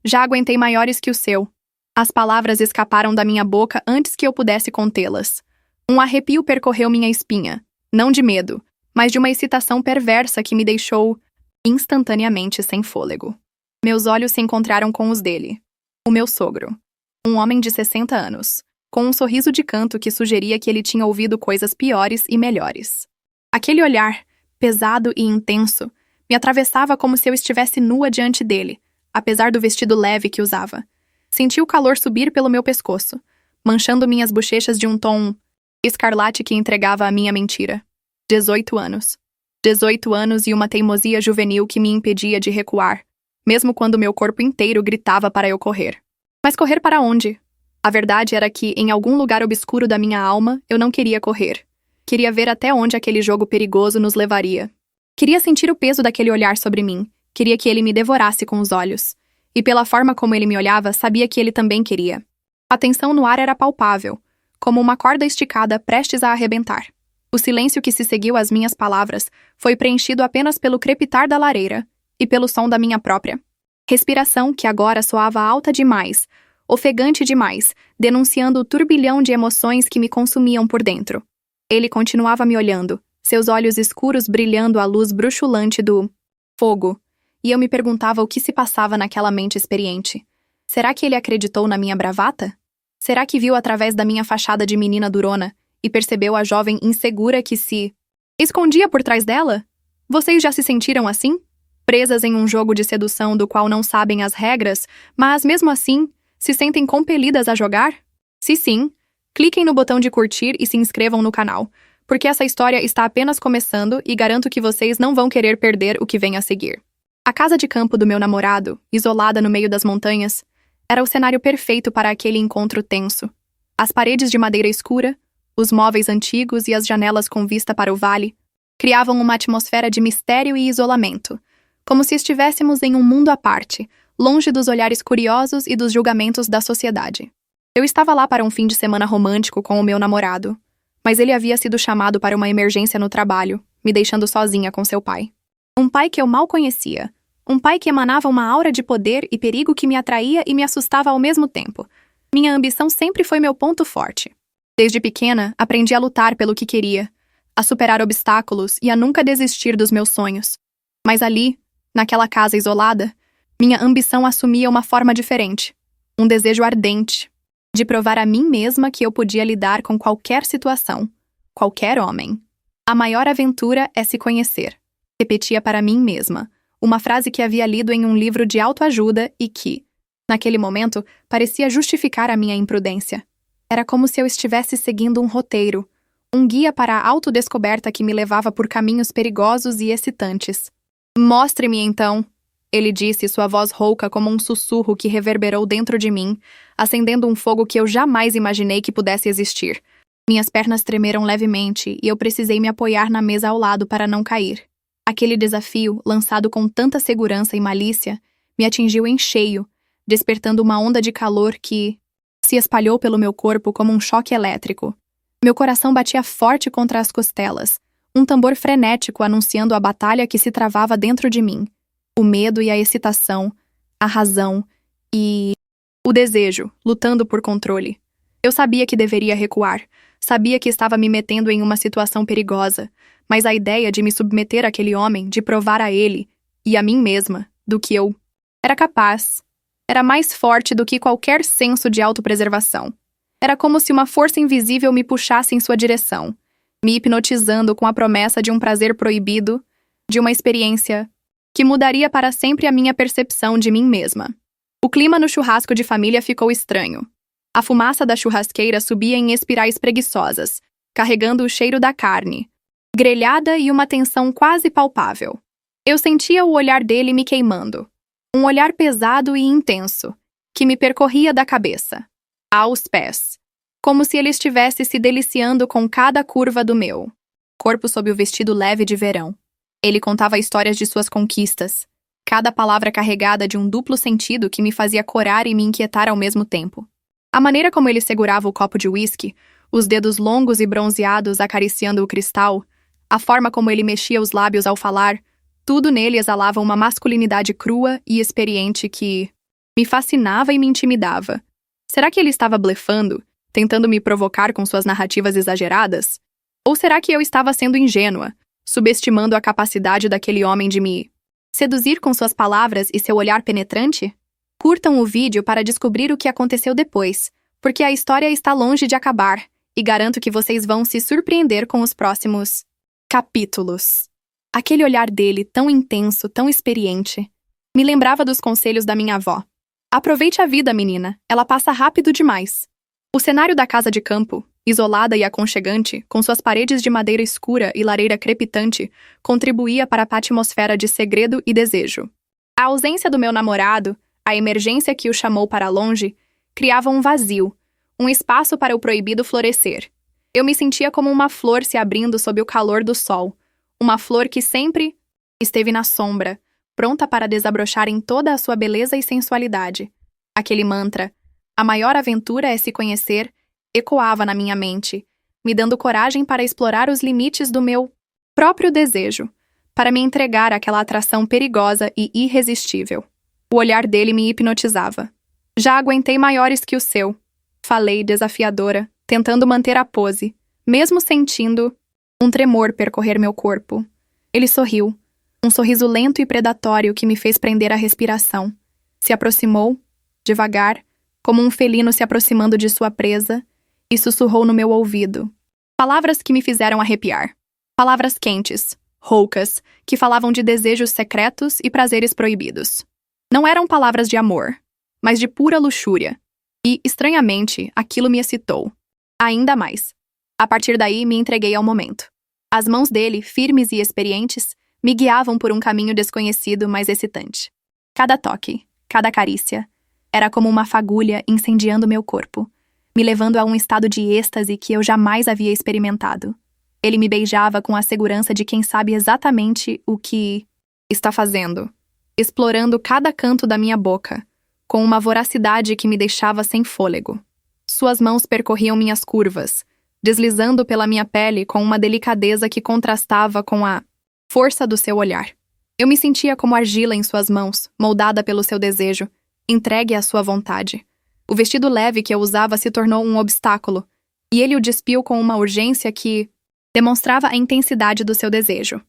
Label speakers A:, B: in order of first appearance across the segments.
A: Já aguentei maiores que o seu. As palavras escaparam da minha boca antes que eu pudesse contê-las. Um arrepio percorreu minha espinha, não de medo, mas de uma excitação perversa que me deixou instantaneamente sem fôlego. Meus olhos se encontraram com os dele. O meu sogro. Um homem de 60 anos, com um sorriso de canto que sugeria que ele tinha ouvido coisas piores e melhores. Aquele olhar, pesado e intenso, me atravessava como se eu estivesse nua diante dele, apesar do vestido leve que usava. Senti o calor subir pelo meu pescoço, manchando minhas bochechas de um tom escarlate que entregava a minha mentira. 18 anos. 18 anos e uma teimosia juvenil que me impedia de recuar, mesmo quando meu corpo inteiro gritava para eu correr. Mas correr para onde? A verdade era que, em algum lugar obscuro da minha alma, eu não queria correr. Queria ver até onde aquele jogo perigoso nos levaria. Queria sentir o peso daquele olhar sobre mim. Queria que ele me devorasse com os olhos. E pela forma como ele me olhava, sabia que ele também queria. A tensão no ar era palpável, como uma corda esticada prestes a arrebentar. O silêncio que se seguiu às minhas palavras foi preenchido apenas pelo crepitar da lareira e pelo som da minha própria respiração, que agora soava alta demais, ofegante demais, denunciando o turbilhão de emoções que me consumiam por dentro. Ele continuava me olhando, seus olhos escuros brilhando à luz bruxulante do fogo, e eu me perguntava o que se passava naquela mente experiente. Será que ele acreditou na minha bravata? Será que viu através da minha fachada de menina durona e percebeu a jovem insegura que se escondia por trás dela? Vocês já se sentiram assim? Presas em um jogo de sedução do qual não sabem as regras, mas, mesmo assim, se sentem compelidas a jogar? Se sim, cliquem no botão de curtir e se inscrevam no canal, porque essa história está apenas começando e garanto que vocês não vão querer perder o que vem a seguir. A casa de campo do meu namorado, isolada no meio das montanhas, era o cenário perfeito para aquele encontro tenso. As paredes de madeira escura, os móveis antigos e as janelas com vista para o vale criavam uma atmosfera de mistério e isolamento, como se estivéssemos em um mundo à parte, longe dos olhares curiosos e dos julgamentos da sociedade. Eu estava lá para um fim de semana romântico com o meu namorado, mas ele havia sido chamado para uma emergência no trabalho, me deixando sozinha com seu pai. Um pai que eu mal conhecia, um pai que emanava uma aura de poder e perigo que me atraía e me assustava ao mesmo tempo. Minha ambição sempre foi meu ponto forte. Desde pequena, aprendi a lutar pelo que queria, a superar obstáculos e a nunca desistir dos meus sonhos. Mas ali, naquela casa isolada, minha ambição assumia uma forma diferente. Um desejo ardente, de provar a mim mesma que eu podia lidar com qualquer situação, qualquer homem. A maior aventura é se conhecer. Repetia para mim mesma, uma frase que havia lido em um livro de autoajuda e que, naquele momento, parecia justificar a minha imprudência. Era como se eu estivesse seguindo um roteiro, um guia para a autodescoberta que me levava por caminhos perigosos e excitantes. Mostre-me, então, ele disse, sua voz rouca como um sussurro que reverberou dentro de mim, acendendo um fogo que eu jamais imaginei que pudesse existir. Minhas pernas tremeram levemente e eu precisei me apoiar na mesa ao lado para não cair. Aquele desafio, lançado com tanta segurança e malícia, me atingiu em cheio, despertando uma onda de calor que se espalhou pelo meu corpo como um choque elétrico. Meu coração batia forte contra as costelas, um tambor frenético anunciando a batalha que se travava dentro de mim. O medo e a excitação, a razão e o desejo, lutando por controle. Eu sabia que deveria recuar, sabia que estava me metendo em uma situação perigosa, mas a ideia de me submeter àquele homem, de provar a ele, e a mim mesma, do que eu era capaz, era mais forte do que qualquer senso de autopreservação. Era como se uma força invisível me puxasse em sua direção, me hipnotizando com a promessa de um prazer proibido, de uma experiência que mudaria para sempre a minha percepção de mim mesma. O clima no churrasco de família ficou estranho. A fumaça da churrasqueira subia em espirais preguiçosas, carregando o cheiro da carne, grelhada e uma tensão quase palpável. Eu sentia o olhar dele me queimando. Um olhar pesado e intenso, que me percorria da cabeça aos pés, como se ele estivesse se deliciando com cada curva do meu corpo sob o vestido leve de verão. Ele contava histórias de suas conquistas, cada palavra carregada de um duplo sentido que me fazia corar e me inquietar ao mesmo tempo. A maneira como ele segurava o copo de uísque, os dedos longos e bronzeados acariciando o cristal, a forma como ele mexia os lábios ao falar, tudo nele exalava uma masculinidade crua e experiente que Me fascinava e me intimidava. Será que ele estava blefando, tentando me provocar com suas narrativas exageradas? Ou será que eu estava sendo ingênua, subestimando a capacidade daquele homem de me seduzir com suas palavras e seu olhar penetrante? Curtam o vídeo para descobrir o que aconteceu depois, porque a história está longe de acabar, e garanto que vocês vão se surpreender com os próximos capítulos. Aquele olhar dele, tão intenso, tão experiente, me lembrava dos conselhos da minha avó. Aproveite a vida, menina, ela passa rápido demais. O cenário da casa de campo, isolada e aconchegante, com suas paredes de madeira escura e lareira crepitante, contribuía para a atmosfera de segredo e desejo. A ausência do meu namorado, a emergência que o chamou para longe, criava um vazio, um espaço para o proibido florescer. Eu me sentia como uma flor se abrindo sob o calor do sol, uma flor que sempre esteve na sombra, pronta para desabrochar em toda a sua beleza e sensualidade. Aquele mantra, a maior aventura é se conhecer, ecoava na minha mente, me dando coragem para explorar os limites do meu próprio desejo, para me entregar àquela atração perigosa e irresistível. O olhar dele me hipnotizava. Já aguentei maiores que o seu. Falei, desafiadora, tentando manter a pose, mesmo sentindo um tremor percorrer meu corpo. Ele sorriu, um sorriso lento e predatório que me fez prender a respiração. Se aproximou, devagar, como um felino se aproximando de sua presa, e sussurrou no meu ouvido. Palavras que me fizeram arrepiar. Palavras quentes, roucas, que falavam de desejos secretos e prazeres proibidos. Não eram palavras de amor, mas de pura luxúria. E, estranhamente, aquilo me excitou. Ainda mais. A partir daí, me entreguei ao momento. As mãos dele, firmes e experientes, me guiavam por um caminho desconhecido, mas excitante. Cada toque, cada carícia, era como uma fagulha incendiando meu corpo, me levando a um estado de êxtase que eu jamais havia experimentado. Ele me beijava com a segurança de quem sabe exatamente o que está fazendo, explorando cada canto da minha boca, com uma voracidade que me deixava sem fôlego. Suas mãos percorriam minhas curvas, deslizando pela minha pele com uma delicadeza que contrastava com a força do seu olhar. Eu me sentia como argila em suas mãos, moldada pelo seu desejo, entregue à sua vontade. O vestido leve que eu usava se tornou um obstáculo, e ele o despiu com uma urgência que demonstrava a intensidade do seu desejo.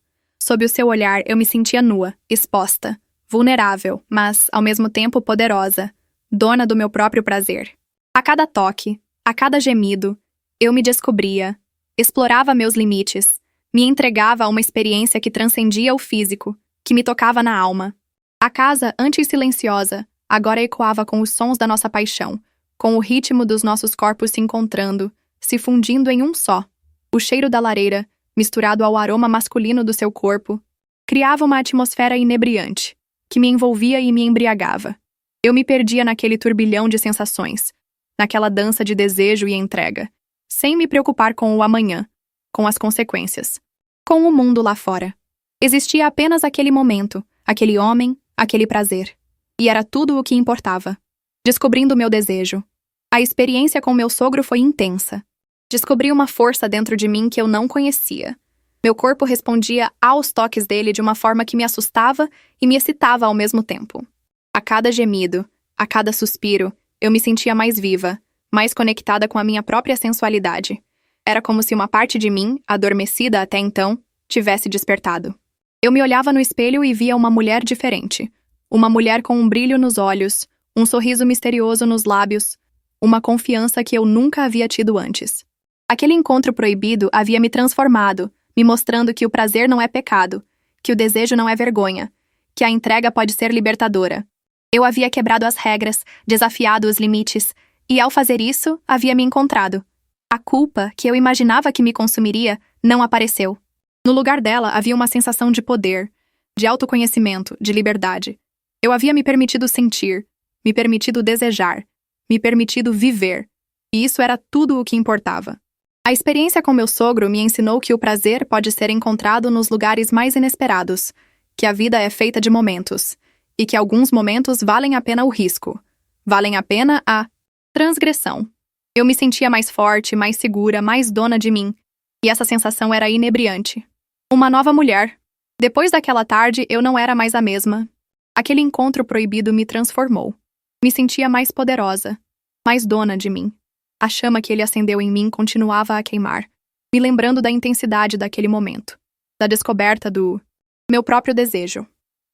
A: Sob o seu olhar, eu me sentia nua, exposta, vulnerável, mas, ao mesmo tempo, poderosa, dona do meu próprio prazer. A cada toque, a cada gemido, eu me descobria, explorava meus limites, me entregava a uma experiência que transcendia o físico, que me tocava na alma. A casa, antes silenciosa, agora ecoava com os sons da nossa paixão, com o ritmo dos nossos corpos se encontrando, se fundindo em um só. O cheiro da lareira, misturado ao aroma masculino do seu corpo, criava uma atmosfera inebriante, que me envolvia e me embriagava. Eu me perdia naquele turbilhão de sensações, naquela dança de desejo e entrega, sem me preocupar com o amanhã, com as consequências, com o mundo lá fora. Existia apenas aquele momento, aquele homem, aquele prazer. E era tudo o que importava. Descobrindo meu desejo. A experiência com meu sogro foi intensa. Descobri uma força dentro de mim que eu não conhecia. Meu corpo respondia aos toques dele de uma forma que me assustava e me excitava ao mesmo tempo. A cada gemido, a cada suspiro, eu me sentia mais viva, mais conectada com a minha própria sensualidade. Era como se uma parte de mim, adormecida até então, tivesse despertado. Eu me olhava no espelho e via uma mulher diferente. Uma mulher com um brilho nos olhos, um sorriso misterioso nos lábios, uma confiança que eu nunca havia tido antes. Aquele encontro proibido havia me transformado, me mostrando que o prazer não é pecado, que o desejo não é vergonha, que a entrega pode ser libertadora. Eu havia quebrado as regras, desafiado os limites, e ao fazer isso, havia me encontrado. A culpa, que eu imaginava que me consumiria, não apareceu. No lugar dela havia uma sensação de poder, de autoconhecimento, de liberdade. Eu havia me permitido sentir, me permitido desejar, me permitido viver, e isso era tudo o que importava. A experiência com meu sogro me ensinou que o prazer pode ser encontrado nos lugares mais inesperados, que a vida é feita de momentos, e que alguns momentos valem a pena o risco, valem a pena a transgressão. Eu me sentia mais forte, mais segura, mais dona de mim, e essa sensação era inebriante. Uma nova mulher. Depois daquela tarde, eu não era mais a mesma. Aquele encontro proibido me transformou. Me sentia mais poderosa, mais dona de mim. A chama que ele acendeu em mim continuava a queimar, me lembrando da intensidade daquele momento, da descoberta do meu próprio desejo.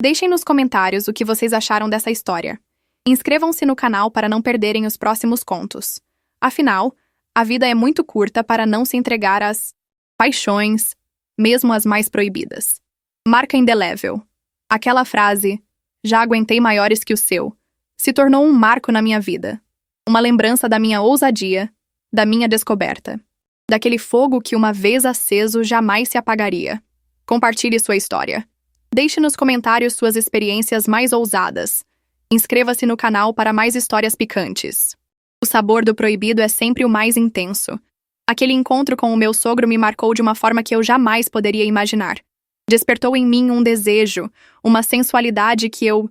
A: Deixem nos comentários o que vocês acharam dessa história. Inscrevam-se no canal para não perderem os próximos contos. Afinal, a vida é muito curta para não se entregar às paixões, mesmo as mais proibidas. Marca indelével. Aquela frase, já aguentei maiores que o seu, se tornou um marco na minha vida. Uma lembrança da minha ousadia, da minha descoberta. Daquele fogo que, uma vez aceso, jamais se apagaria. Compartilhe sua história. Deixe nos comentários suas experiências mais ousadas. Inscreva-se no canal para mais histórias picantes. O sabor do proibido é sempre o mais intenso. Aquele encontro com o meu sogro me marcou de uma forma que eu jamais poderia imaginar. Despertou em mim um desejo, uma sensualidade que eu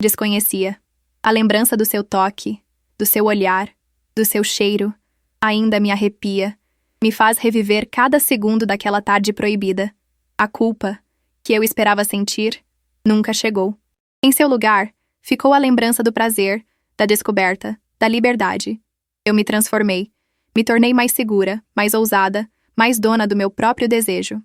A: desconhecia. A lembrança do seu toque, do seu olhar, do seu cheiro, ainda me arrepia. Me faz reviver cada segundo daquela tarde proibida. A culpa, que eu esperava sentir, nunca chegou. Em seu lugar, ficou a lembrança do prazer, da descoberta, da liberdade. Eu me transformei. Me tornei mais segura, mais ousada, mais dona do meu próprio desejo.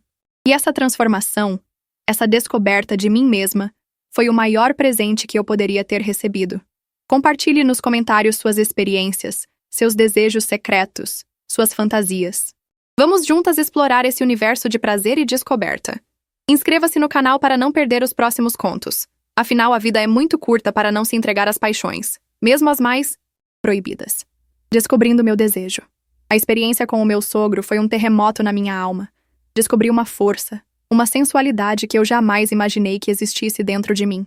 A: E essa transformação, essa descoberta de mim mesma, foi o maior presente que eu poderia ter recebido. Compartilhe nos comentários suas experiências, seus desejos secretos, suas fantasias. Vamos juntas explorar esse universo de prazer e descoberta. Inscreva-se no canal para não perder os próximos contos. Afinal, a vida é muito curta para não se entregar às paixões, mesmo as mais proibidas. Descobrindo meu desejo. A experiência com o meu sogro foi um terremoto na minha alma. Descobri uma força, uma sensualidade que eu jamais imaginei que existisse dentro de mim.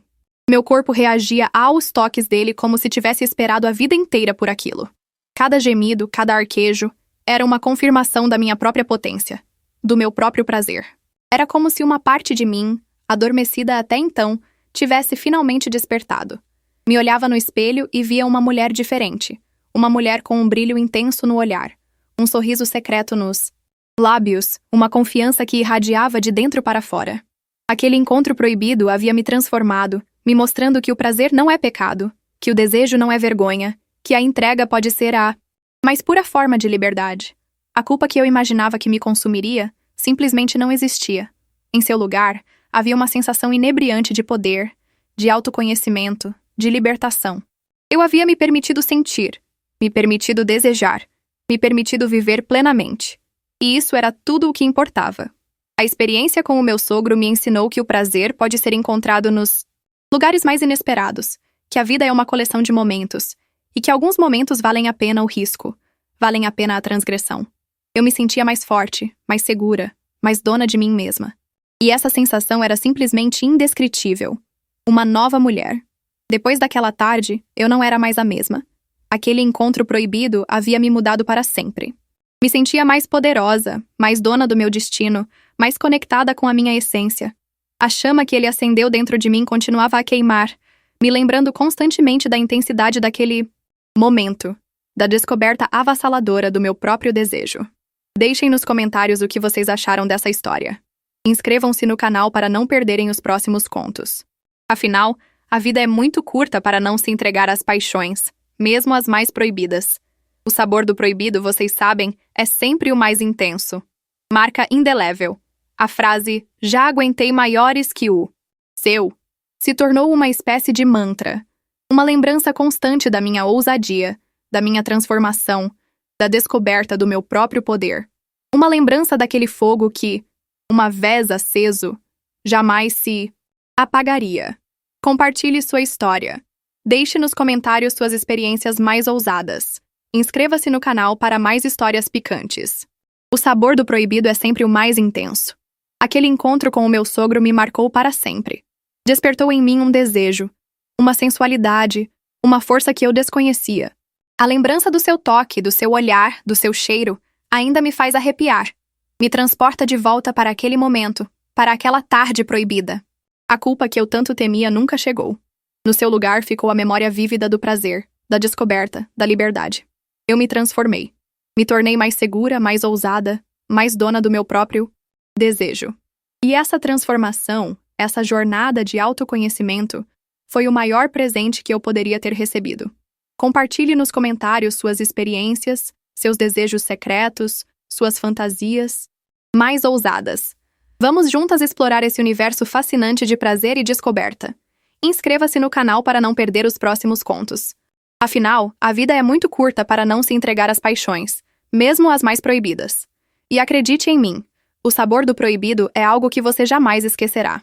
A: Meu corpo reagia aos toques dele como se tivesse esperado a vida inteira por aquilo. Cada gemido, cada arquejo, era uma confirmação da minha própria potência, do meu próprio prazer. Era como se uma parte de mim, adormecida até então, tivesse finalmente despertado. Me olhava no espelho e via uma mulher diferente, uma mulher com um brilho intenso no olhar, um sorriso secreto nos lábios, uma confiança que irradiava de dentro para fora. Aquele encontro proibido havia me transformado, me mostrando que o prazer não é pecado, que o desejo não é vergonha, que a entrega pode ser a mais pura forma de liberdade. A culpa que eu imaginava que me consumiria simplesmente não existia. Em seu lugar, havia uma sensação inebriante de poder, de autoconhecimento, de libertação. Eu havia me permitido sentir, me permitido desejar, me permitido viver plenamente. E isso era tudo o que importava. A experiência com o meu sogro me ensinou que o prazer pode ser encontrado nos lugares mais inesperados, que a vida é uma coleção de momentos, e que alguns momentos valem a pena o risco, valem a pena a transgressão. Eu me sentia mais forte, mais segura, mais dona de mim mesma. E essa sensação era simplesmente indescritível. Uma nova mulher. Depois daquela tarde, eu não era mais a mesma. Aquele encontro proibido havia me mudado para sempre. Me sentia mais poderosa, mais dona do meu destino, mais conectada com a minha essência. A chama que ele acendeu dentro de mim continuava a queimar, me lembrando constantemente da intensidade daquele momento, da descoberta avassaladora do meu próprio desejo. Deixem nos comentários o que vocês acharam dessa história. Inscrevam-se no canal para não perderem os próximos contos. Afinal, a vida é muito curta para não se entregar às paixões, mesmo as mais proibidas. O sabor do proibido, vocês sabem, é sempre o mais intenso. Marca indelével. A frase, já aguentei maiores que o seu, se tornou uma espécie de mantra. Uma lembrança constante da minha ousadia, da minha transformação, da descoberta do meu próprio poder. Uma lembrança daquele fogo que, uma vez aceso, jamais se apagaria. Compartilhe sua história. Deixe nos comentários suas experiências mais ousadas. Inscreva-se no canal para mais histórias picantes. O sabor do proibido é sempre o mais intenso. Aquele encontro com o meu sogro me marcou para sempre. Despertou em mim um desejo, uma sensualidade, uma força que eu desconhecia. A lembrança do seu toque, do seu olhar, do seu cheiro, ainda me faz arrepiar. Me transporta de volta para aquele momento, para aquela tarde proibida. A culpa que eu tanto temia nunca chegou. No seu lugar ficou a memória vívida do prazer, da descoberta, da liberdade. Eu me transformei. Me tornei mais segura, mais ousada, mais dona do meu próprio desejo. E essa transformação, essa jornada de autoconhecimento, foi o maior presente que eu poderia ter recebido. Compartilhe nos comentários suas experiências, seus desejos secretos, suas fantasias mais ousadas. Vamos juntas explorar esse universo fascinante de prazer e descoberta. Inscreva-se no canal para não perder os próximos contos. Afinal, a vida é muito curta para não se entregar às paixões, mesmo as mais proibidas. E acredite em mim, o sabor do proibido é algo que você jamais esquecerá.